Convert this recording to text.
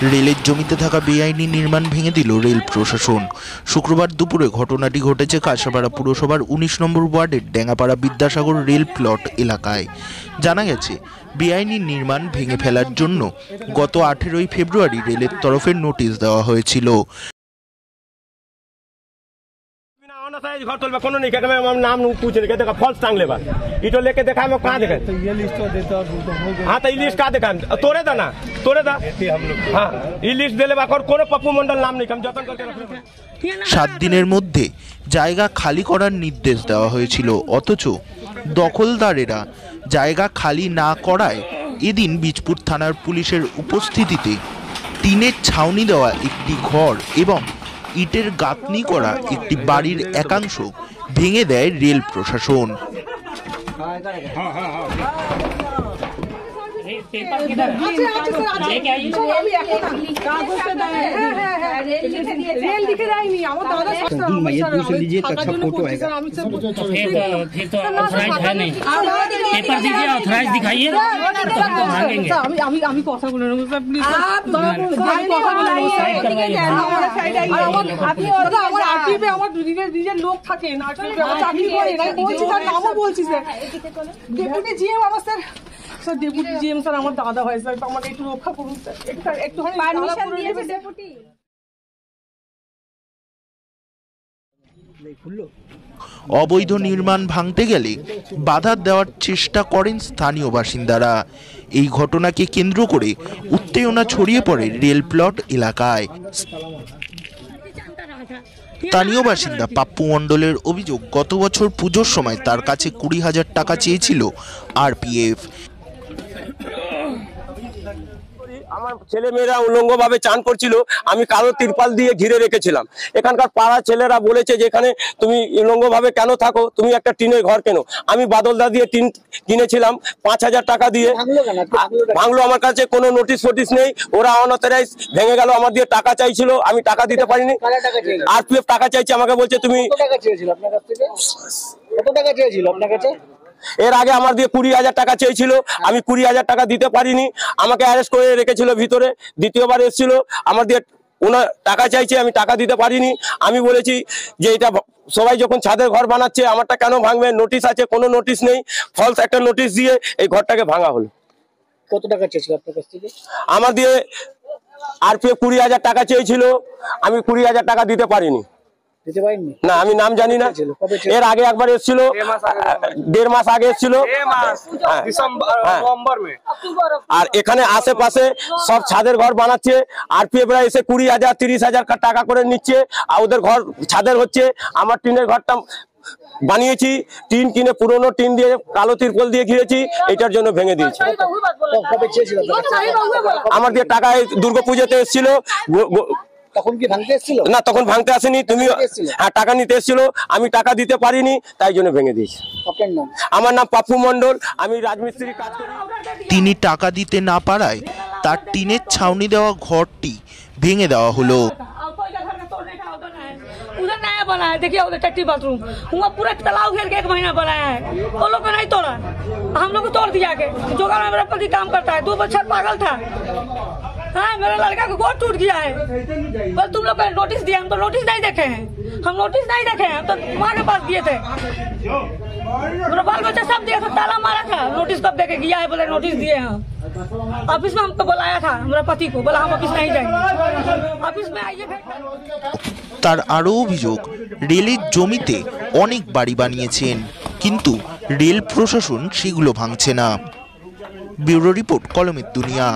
রেলের জমিতে থাকা বেআইনি নির্মাণ ভেঙে দিল রেল প্রশাসন। শুক্রবার দুপুরে ঘটনাটি ঘটেছে কাঁচরাপাড়া পুরসভার ১৯ নম্বর ওয়ার্ডের ডেঙ্গাপাড়া বিদ্যাসাগর রেল প্লট এলাকায়। জানা গেছে, বেআইনি নির্মাণ ভেঙে ফেলার জন্য গত ১৮ই ফেব্রুয়ারি রেলের তরফে নোটিশ দেওয়া হয়েছিল। घर तो कोनो नहीं कहता, मैं नाम पूछ रहे कहते फॉल्स टांग ले बात इटो लेके देखा मैं कहां देखा तो ये लिस्ट देता हां तो ये लिस्ट का देखा तोड़े दा ना तोड़े दा हम लोग हां ये लिस्ट देले बा और कोनो पप्पू मंडल नाम नहीं हम जतन करके रखले। 7 দিনের মধ্যে জায়গা খালি করার নির্দেশ দেওয়া হয়েছিল, অথচ দখলদারেরা জায়গা খালি না করায় এদিন বীজপুর থানার পুলিশের উপস্থিতিতে টিনের ছাউনি দেওয়া একটি ঘর এবং ইটের গাঁথনি করা একটি বাড়ির একাংশ ভেঙে দেয় রেল প্রশাসন। লোক থাকেন চাকরি করে বলছি তার নামও বলছি স্যার ডেপুটি জিএম আমার sir sir deputy GM sir আমার দাদা হয় স্যার, আমাকে একটু রক্ষা করুন স্যার, একটুখানি পারমিশন দিয়েছে ডেপুটি। অবৈধ নির্মাণ ভাঙতে গেলে বাধা দেওয়ার চেষ্টা করেন স্থানীয় বাসিন্দারা। এই ঘটনাকে কেন্দ্র করে উত্তেজনা ছড়িয়ে পড়ে রেল প্লট এলাকায়। স্থানীয় বাসিন্দা পাপ্পু মণ্ডলের অভিযোগ, গত বছর পুজোর সময় তার কাছে 20,000 টাকা চেয়েছিল আরপিএফ। আমার ছেলে মেয়েরা উলঙ্গ ভাবে চান করছিল, আমি কালো তিরপাল দিয়ে ঘিরে রেখেছিলাম। এখানকার পাড়া ছেলেরা বলেছে যে এখানে তুমি উলঙ্গ ভাবে কেন থাকো, তুমি একটা টিনের ঘর কেন। আমি বাদলদা দিয়ে টিন কিনেছিলাম 5,000 টাকা দিয়ে, ভাঙলো। আমার কাছে কোনো নোটিশ ফোটিস নেই, ওরা অনথরাইজ ভেঙে গেল। আমার দিয়ে টাকা চাইছিল, আমি টাকা দিতে পারিনি। আরপিএফ টাকা চাইছে, আমাকে বলছে তুমি এর আগে আমার দিয়ে 20,000 টাকা চেয়েছিল, আমি 20,000 টাকা দিতে পারিনি, আমাকে অ্যারেস্ট করে রেখেছিল ভিতরে। দ্বিতীয়বার এসেছিল, আমার দিয়ে ওনার টাকা চাইছে, আমি টাকা দিতে পারিনি। আমি বলেছি যে এটা সবাই যখন ছাদের ঘর বানাচ্ছে আমারটা কেন ভাঙবে, নোটিশ আছে, কোনো নোটিশ নেই। ফলস একটা নোটিশ দিয়ে এই ঘরটাকে ভাঙা হলো। কত টাকা চেয়েছিল আপনার কাছ থেকে? আমার দিয়ে আরপিএফ 20,000 টাকা চেয়েছিল, আমি 20,000 টাকা দিতে পারিনি। না, আমি নাম জানি না। এর আগে একবার এসেছিল, 1.5 মাস আগে এসেছিল, আর এখানে আশেপাশে সব ছাদের ঘর বানাচ্ছে। আরপিএফরা এসে 20,000 30,000 টাকা করে নিচ্ছে, আর ওদের ঘর ছাদের হচ্ছে। আমার টিনের ঘরটা বানিয়েছি, টিন কিনে পুরনো টিন দিয়ে কালো তিরপল দিয়ে ঘিরেছি, এটার জন্য ভেঙে দিয়েছি। আমার দিয়ে টাকা দুর্গাপূজাতে এসেছিল, তখন কি ভাঙতে এসেছিল? না, তখন ভাঙতে আসেনি। তুমি হ্যাঁ, টাকা নিতে এসেছিল, আমি টাকা দিতে পারিনি, তাই জন্য ভেঙে দিয়েছি। আপনার নাম? আমার নাম পাপ্পু মণ্ডল, আমি রাজমিস্ত্রি কাজ করি। তিনি টাকা দিতে না পারায় তার টিনের ছাউনি দেওয়া ঘরটি ভেঙে দেওয়া হলো। उधर नया बना है, देखिए उधर टट्टी बाथरूम, वहाँ पूरा तालाब घेर के 1 महीना बनाया है, वो लोग को नहीं तोड़ा, हम लोग को तोड़ दिया के। जोगा में मेरा पति काम करता है, 2 बच्चा पागल था। हाँ, मेरे लड़का का गोड़ टूट गया है। बस तुम लोग नोटिस दिया, हम तो नोटिस नहीं देखे हैं, हम नोटिस नहीं देखे हैं, हम तो वहाँ के पास दिए थे। मेरा बाल बच्चा सब दिया था, ताला मारा था, नोटिस कब देके गया है, बोले नोटिस दिए हैं। ऑफिस में हमको बुलाया था, मेरा पति को बोला हम ऑफिस नहीं जाएंगे, ऑफिस में आइए। তার আরও অভিযোগ, রেলের জমিতে অনেক বাড়ি বানিয়েছেন, কিন্তু রেল প্রশাসন সেগুলো ভাঙছে না। ব্যুরো রিপোর্ট, কলমের দুনিয়া।